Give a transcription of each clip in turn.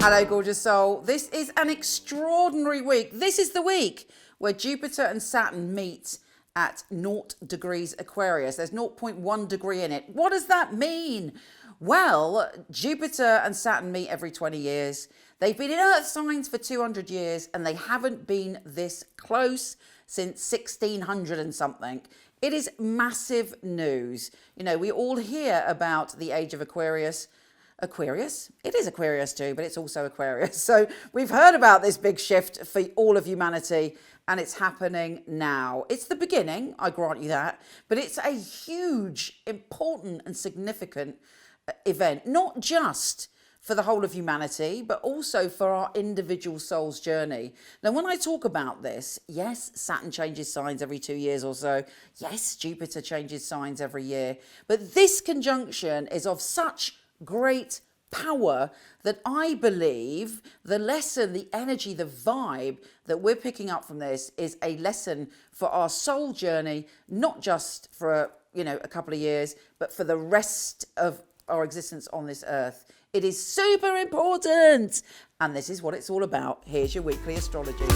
Hello, gorgeous soul. This is an extraordinary week. This is the week where Jupiter and Saturn meet at 0 degrees Aquarius. There's 0.1 degree in it. What does that mean? Well, Jupiter and Saturn meet every 20 years. They've been in Earth signs for 200 years and they haven't been this close since 1600 and something. It is massive news. You know, we all hear about the age of Aquarius. Aquarius? It is Aquarius too, but it's also Aquarius. So we've heard about this big shift for all of humanity and it's happening now. It's the beginning, I grant you that, but it's a huge, important and significant event, not just for the whole of humanity, but also for our individual soul's journey. Now, when I talk about this, yes, Saturn changes signs every 2 years or so. Yes, Jupiter changes signs every year. But this conjunction is of such great power that I believe the lesson, the energy, the vibe that we're picking up from this is a lesson for our soul journey, not just for, a couple of years, but for the rest of our existence on this earth. It is super important. And this is what it's all about. Here's your weekly astrology.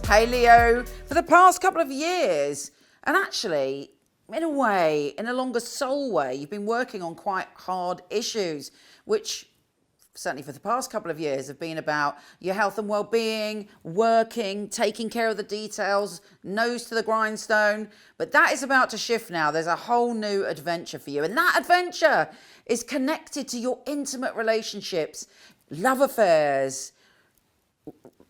Hey Leo, for the past couple of years, and actually, in a way, in a longer soul way, you've been working on quite hard issues, which certainly for the past couple of years have been about your health and well-being, working, taking care of the details, nose to the grindstone. But that is about to shift now. There's a whole new adventure for you. And that adventure is connected to your intimate relationships, love affairs,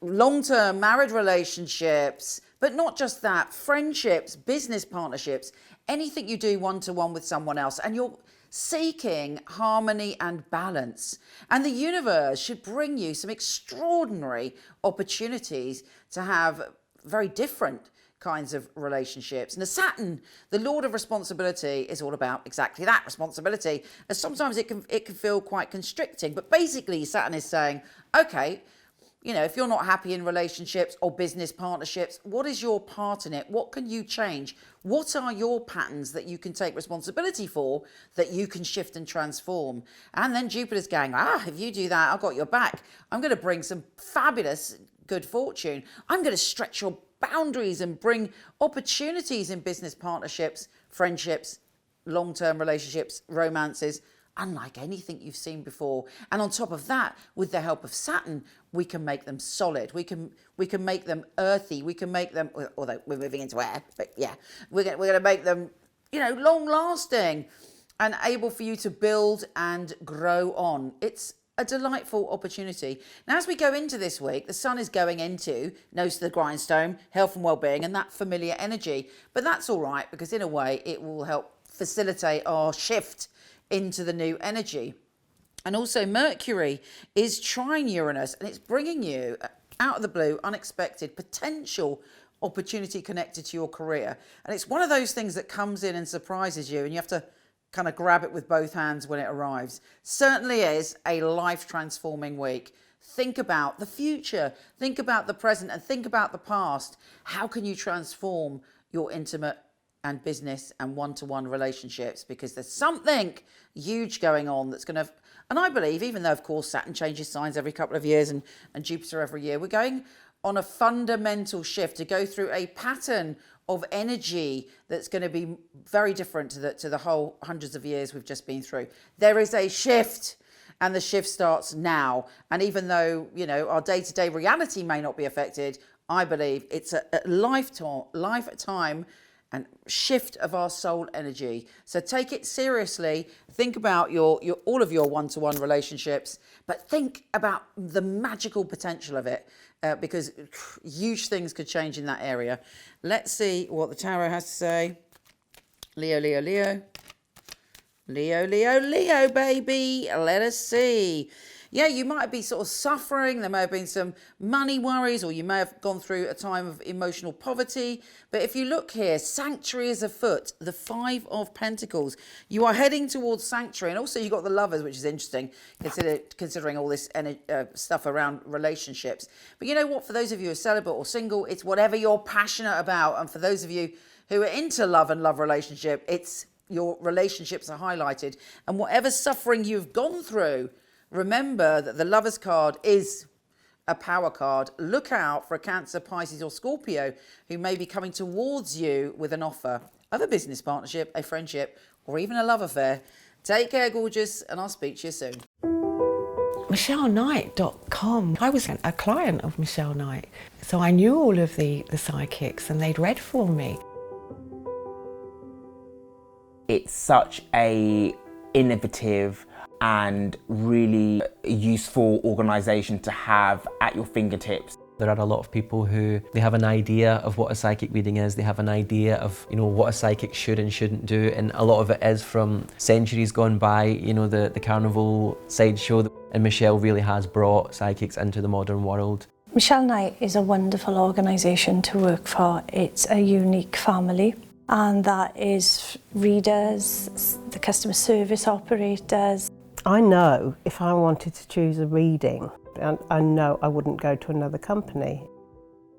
long-term married relationships, but not just that, friendships, business partnerships, anything you do one-to-one with someone else. And you're seeking harmony and balance. And the universe should bring you some extraordinary opportunities to have very different kinds of relationships. And the Saturn, the Lord of responsibility, is all about exactly that, responsibility. And sometimes it can feel quite constricting. But basically, Saturn is saying, okay, if you're not happy in relationships or business partnerships, what is your part in it? What can you change? What are your patterns that you can take responsibility for, that you can shift and transform? And then Jupiter's going, if you do that, I've got your back. I'm going to bring some fabulous good fortune. I'm going to stretch your boundaries and bring opportunities in business partnerships, friendships, long-term relationships, romances, unlike anything you've seen before. And on top of that, with the help of Saturn, we can make them solid. We can make them earthy. We can make them, although we're moving into air, but yeah, we're going to make them, long lasting and able for you to build and grow on. It's a delightful opportunity. Now, as we go into this week, the sun is going into nose to the grindstone, health and well-being, and that familiar energy. But that's all right, because in a way, it will help facilitate our shift into the new energy. And also Mercury is trine Uranus, and it's bringing you out of the blue, unexpected potential opportunity connected to your career. And it's one of those things that comes in and surprises you, and you have to kind of grab it with both hands when it arrives. Certainly is a life transforming week. Think about the future, think about the present, and think about the past. How can you transform your intimate and business and one-to-one relationships? Because there's something huge going on that's going to, and I believe, even though of course Saturn changes signs every couple of years and Jupiter every year, we're going on a fundamental shift to go through a pattern of energy that's going to be very different to the whole hundreds of years we've just been through. There is a shift, and the shift starts now. And even though, our day-to-day reality may not be affected, I believe it's a lifetime and shift of our soul energy. So take it seriously. Think about your all of your one-to-one relationships, but think about the magical potential of it, because huge things could change in that area. Let's see what the tarot has to say. Leo, Leo, Leo. Leo, Leo, Leo, baby. Let us see. Yeah, you might be sort of suffering. There may have been some money worries, or you may have gone through a time of emotional poverty. But if you look here, sanctuary is afoot, the 5 of Pentacles. You are heading towards sanctuary. And also you've got the Lovers, which is interesting, considering all this stuff around relationships. But you know what? For those of you who are celibate or single, it's whatever you're passionate about. And for those of you who are into love and love relationship, it's your relationships are highlighted. And whatever suffering you've gone through, remember that the Lovers card is a power card. Look out for a Cancer, Pisces or Scorpio who may be coming towards you with an offer of a business partnership, a friendship, or even a love affair. Take care, gorgeous, and I'll speak to you soon. MichelleKnight.com. I was a client of Michele Knight, so I knew all of the psychics and they'd read for me. It's such a innovative and really useful organisation to have at your fingertips. There are a lot of people who they have an idea of what a psychic reading is, they have an idea of what a psychic should and shouldn't do, and a lot of it is from centuries gone by, the carnival sideshow, and Michele really has brought psychics into the modern world. Michele Knight is a wonderful organisation to work for. It's a unique family, and that is readers, the customer service operators. I know if I wanted to choose a reading, I know I wouldn't go to another company.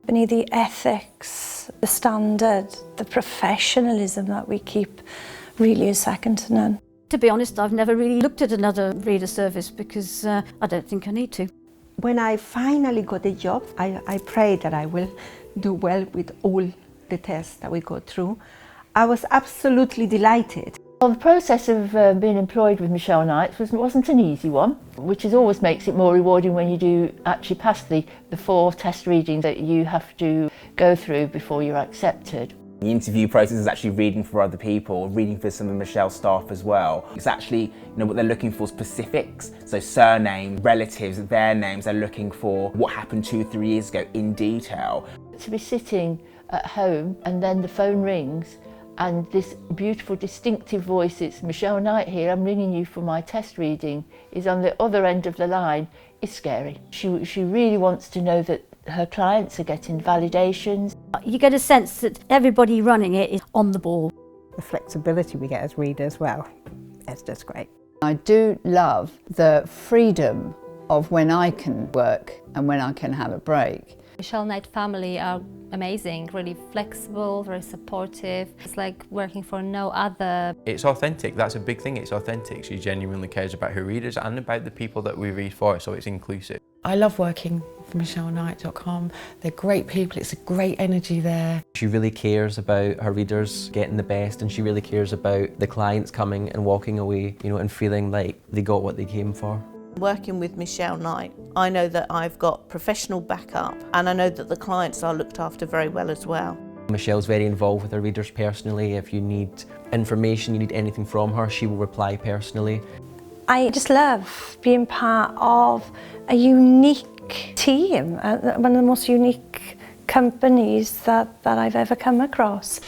The ethics, the standard, the professionalism that we keep really is second to none. To be honest, I've never really looked at another reader service because I don't think I need to. When I finally got a job, I pray that I will do well with all the tests that we go through. I was absolutely delighted. Well, the process of being employed with Michele Knight wasn't an easy one, which always makes it more rewarding when you do actually pass the 4 test readings that you have to go through before you're accepted. The interview process is actually reading for other people, reading for some of Michelle's staff as well. It's actually, what they're looking for, specifics, so surname, relatives, their names. They're looking for what happened 2-3 years ago in detail. To be sitting at home and then the phone rings and this beautiful distinctive voice, it's Michele Knight here, I'm ringing you for my test reading, is on the other end of the line, is scary. She really wants to know that her clients are getting validations. You get a sense that everybody running it is on the ball. The flexibility we get as readers, well, it's just great. I do love the freedom of when I can work and when I can have a break. Michele Knight family are amazing, really flexible, very supportive. It's like working for no other. It's authentic, that's a big thing, it's authentic. She genuinely cares about her readers and about the people that we read for, so it's inclusive. I love working for MichelleKnight.com. They're great people, it's a great energy there. She really cares about her readers getting the best, and she really cares about the clients coming and walking away, and feeling like they got what they came for. Working with Michele Knight, I know that I've got professional backup and I know that the clients are looked after very well as well. Michelle's very involved with her readers personally. If you need information, you need anything from her, she will reply personally. I just love being part of a unique team, one of the most unique companies that I've ever come across.